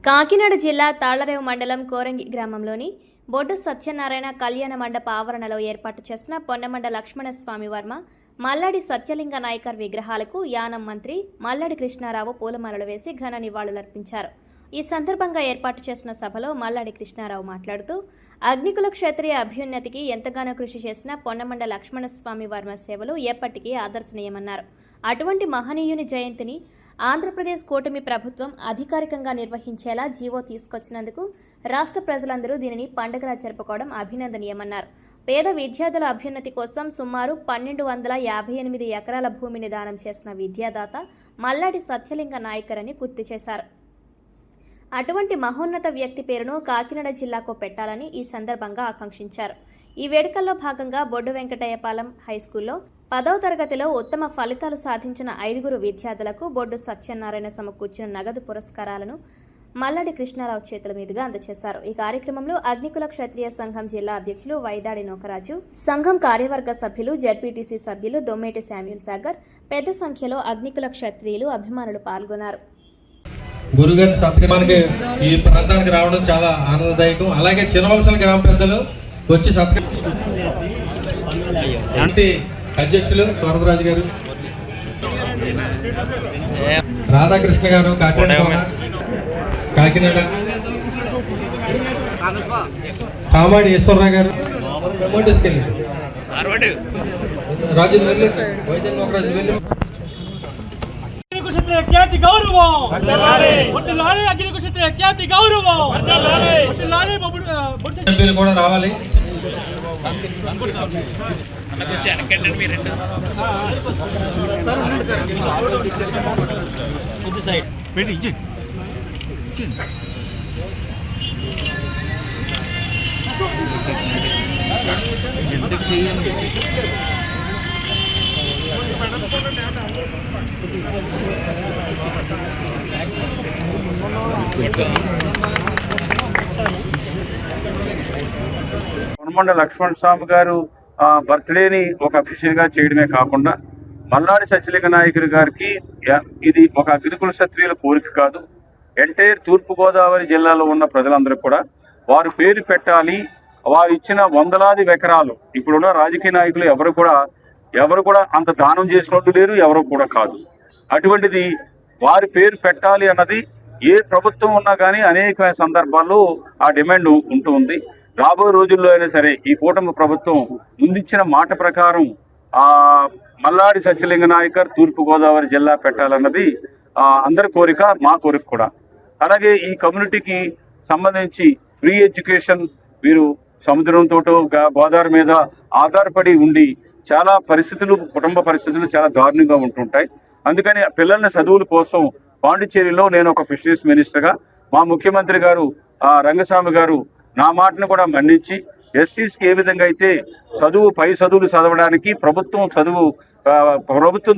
కాకినాడ జిల్లా తాళ్లరేవు మండలం కోరంగి గ్రామంలోని బొడ్డు సత్యనారాయణ కళ్యాణ మండప ఆవరణలో ఏర్పాటు చేసిన పొన్నమండ లక్ష్మణస్వామి వర్మ, మల్లాడి సత్యలింగ నాయకర్ విగ్రహాలకు యానం మంత్రి మల్లాడి కృష్ణారావు పూలమాలలు వేసి ఘన నివాళులర్పించారు. ఈ సందర్భంగా ఏర్పాటు చేసిన సభలో మల్లాడి కృష్ణారావు మాట్లాడుతూ, అగ్నికుల క్షత్రియ అభ్యున్నతికి ఎంతగానో కృషి చేసిన పొన్నమండ లక్ష్మణస్వామి వర్మ సేవలు ఎప్పటికీ ఆదర్శనీయమన్నారు. అటువంటి మహనీయుని జయంతిని ఆంధ్రప్రదేశ్ కూటమి ప్రభుత్వం అధికారికంగా నిర్వహించేలా జీవో తీసుకొచ్చినందుకు రాష్ట్ర ప్రజలందరూ దీనిని పండుగలా జరుపుకోవడం అభినందనీయమన్నారు. పేద విద్యార్థుల అభ్యున్నతి కోసం సుమారు 1258 ఎకరాల భూమిని దానం చేసిన విద్యాదాత మల్లాడి సత్యలింగ నాయకర్ అని గుర్తు చేశారు. అటువంటి మహోన్నత వ్యక్తి పేరును కాకినాడ జిల్లాకు పెట్టాలని ఈ సందర్భంగా ఆకాంక్షించారు. ఈ వేడుకల్లో భాగంగా బొడ్డు వెంకటయ్యపాలెం హైస్కూల్లో 10వ తరగతిలో ఉత్తమ ఫలితాలు సాధించిన 5 విద్యార్థులకు బొడ్డు సత్యనారాయణ సమకూర్చిన నగదు పురస్కారాలను మల్లాడి కృష్ణారావు చేతుల మీదుగా అందజేశారు. ఈ కార్యక్రమంలో అగ్నికుల క్షత్రియ సంఘం జిల్లా అధ్యక్షులు వైదాడి నోకరాజు, సంఘం కార్యవర్గ సభ్యులు, జెడ్పీటీసీ సభ్యులు దొమ్మేటి శామ్యూల్ సాగర్, పెద్ద సంఖ్యలో అగ్నికుల క్షత్రియులు, అభిమానులు పాల్గొన్నారు. గురుగారి సత్కారానికి ఈ ప్రాంతానికి రావడం చాలా ఆనందదాయకం. అలాగే చినవలసిన గ్రామ పెద్దలు వచ్చి అంటే అధ్యక్షులు వరదరాజు గారు, రాధాకృష్ణ గారు, కాకినాడ కామాడి ఈశ్వరరావు గారు, రాజు వెళ్ళి వైద్యం నోకరాజు వెళ్ళి సభ్యులు కూడా రావాలి. పొన్నమండ లక్ష్మణ స్వామి గారు బర్త్డేని ఒక అఫీషియల్ గా చేయడమే కాకుండా మల్లాడి సత్యలింగ నాయకుడి గారికి ఇది ఒక అగ్నికుల క్షత్రియుల కోరిక కాదు. ఎంటైర్ తూర్పుగోదావరి జిల్లాలో ఉన్న ప్రజలందరూ కూడా వారు పేరు పెట్టాలి. వారు ఇచ్చిన వందలాది ఎకరాలు, ఇప్పుడున్న రాజకీయ నాయకులు ఎవరు కూడా అంత దానం చేసినట్టు లేరు, ఎవరు కూడా కాదు. అటువంటిది వారి పేరు పెట్టాలి అన్నది ఏ ప్రభుత్వం ఉన్నా కానీ అనేక సందర్భాల్లో ఆ డిమాండ్ ఉంటూ ఉంది. రాబోయే రోజుల్లో అయినా సరే ఈ కూటమి ప్రభుత్వం ముందిచ్చిన మాట ప్రకారం మల్లాడి సత్యలింగ నాయకర్ తూర్పుగోదావరి జిల్లా పెట్టాలన్నది అందరి కోరిక, మా కోరిక కూడా. అలాగే ఈ కమ్యూనిటీకి సంబంధించి ఫ్రీ ఎడ్యుకేషన్, వీరు సముద్రంతో గోదావరి మీద ఆధారపడి ఉండి చాలా కుటుంబ పరిస్థితులు చాలా దారుణంగా ఉంటుంటాయి. అందుకని పిల్లల్ని చదువుల కోసం పాండిచ్చేరిలో నేను ఒక ఫిషరీస్ మినిస్టర్గా మా ముఖ్యమంత్రి గారు రంగస్వామి గారు నా మాటను కూడా మన్నించి ఎస్సీస్కి ఏ విధంగా అయితే పై చదువులు చదవడానికి ప్రభుత్వం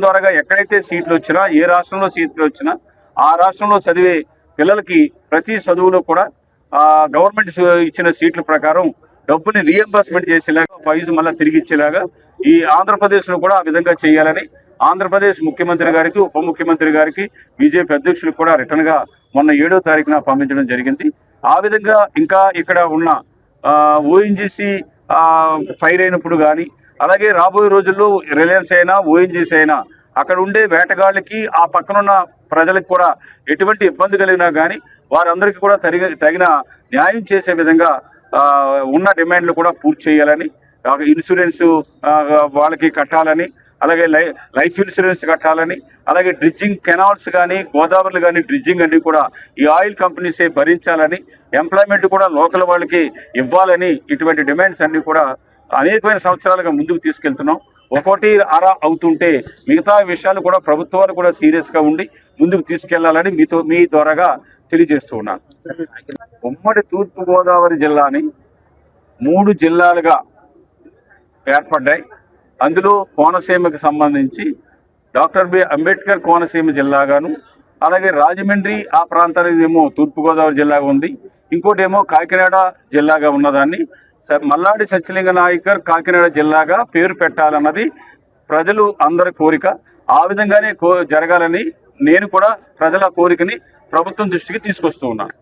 ద్వారా ఎక్కడైతే సీట్లు వచ్చినా, ఏ రాష్ట్రంలో సీట్లు వచ్చినా ఆ రాష్ట్రంలో చదివే పిల్లలకి ప్రతి చదువులో కూడా గవర్నమెంట్ ఇచ్చిన సీట్ల ప్రకారం డబ్బుని రీఎంబర్స్మెంట్ చేసేలాగా, ఫైజు మళ్ళీ తిరిగి ఇచ్చేలాగా ఈ ఆంధ్రప్రదేశ్లో కూడా ఆ విధంగా చేయాలని ఆంధ్రప్రదేశ్ ముఖ్యమంత్రి గారికి, ఉప ముఖ్యమంత్రి గారికి, బీజేపీ అధ్యక్షులకు కూడా రిటర్న్గా మొన్న 7వ తారీఖున పంపించడం జరిగింది. ఆ విధంగా ఇంకా ఇక్కడ ఉన్న ఓఎన్జీసీ ఫైర్ అయినప్పుడు కానీ, అలాగే రాబోయే రోజుల్లో రిలయన్స్ అయినా ఓఎన్జీసీ అయినా అక్కడ ఉండే వేటగాళ్ళకి, ఆ పక్కనున్న ప్రజలకు కూడా ఎటువంటి ఇబ్బంది కలిగినా కానీ వారందరికీ కూడా తగిన న్యాయం చేసే విధంగా ఉన్న డిమాండ్లు కూడా పూర్తి చేయాలని, ఇన్సూరెన్స్ వాళ్ళకి కట్టాలని, అలాగే లైఫ్ ఇన్సూరెన్స్ కట్టాలని, అలాగే డ్రిడ్జింగ్ కెనాల్స్ కానీ, గోదావరిలు కానీ డ్రిడ్జింగ్ అన్ని కూడా ఈ ఆయిల్ కంపెనీసే భరించాలని, ఎంప్లాయ్మెంట్ కూడా లోకల్ వాళ్ళకి ఇవ్వాలని, ఇటువంటి డిమాండ్స్ అన్ని కూడా అనేకమైన సంవత్సరాలుగా ముందుకు తీసుకెళ్తున్నాం. ఒకటి అరా అవుతుంటే మిగతా విషయాలు కూడా ప్రభుత్వాలు కూడా సీరియస్గా ఉండి ముందుకు తీసుకెళ్లాలని మీ ద్వారాగా తెలియజేస్తూ ఉన్నాను. ఉమ్మడి తూర్పుగోదావరి జిల్లాని 3 జిల్లాలుగా ఏర్పడ్డాయి. అందులో కోనసీమకు సంబంధించి డాక్టర్ బి అంబేద్కర్ కోనసీమ జిల్లాగాను, అలాగే రాజమండ్రి ఆ ప్రాంతానికి ఏమో తూర్పుగోదావరి జిల్లాగా ఉంది, ఇంకోటేమో కాకినాడ జిల్లాగా ఉన్నదాన్ని మల్లాడి సత్యలింగ నాయకర్ కాకినాడ జిల్లాగా పేరు పెట్టాలన్నది ప్రజలు అందరి కోరిక. ఆ విధంగానే జరగాలని నేను కూడా ప్రజల కోరికని ప్రభుత్వం దృష్టికి తీసుకొస్తూ ఉన్నాను.